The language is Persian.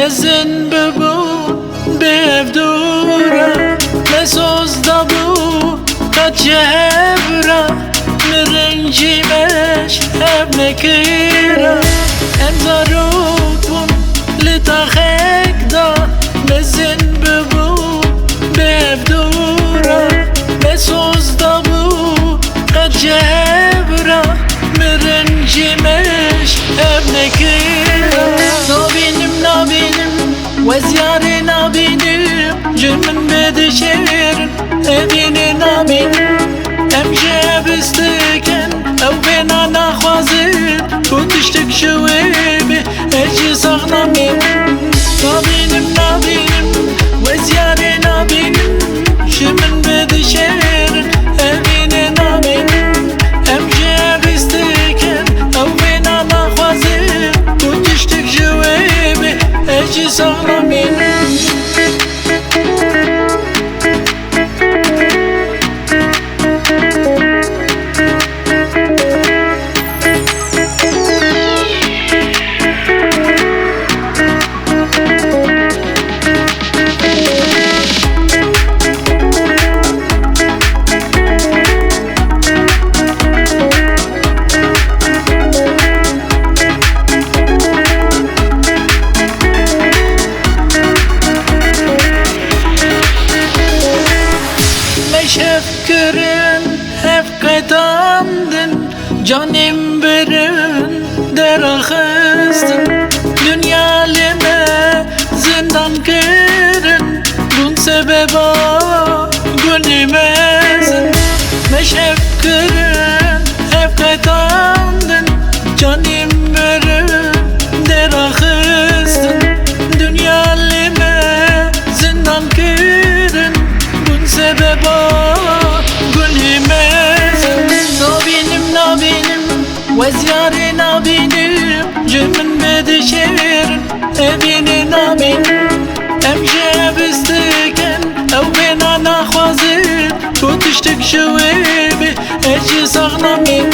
مزن ببون بفدورة مسوز دبو قد جبرة مرنجي مش ابنكيرة انزاروكم لتخيك دا مزن ببون بفدورة مسوز دبو قد جبرة مرنجي مش ابنكيرة نابينم وزياري نابينم جمن بدشير ابيني نابينم امشي بستكن او بينا نخوازير كنتشتك شويبي اجي صغنا مين نابينم وزياري نابينم جمن بدشير ابيني نابينم امشي بستكن او بينا نخوازير كنتشتك شويبي اجي صغنا مين Şefkırın hep kaydandın Canım birin derakızdın Dünyalime zindan kırın Bun sebeba günümezin Meşefkırın hep kaydandın Canım birin derakızdın Dünyalime zindan kırın Bun sebeba وزياري نابينم جمن بدشير ابيني نابينم امشي بستكن او بينا نخوازير كنتشتك شويبي اجي صغنا مين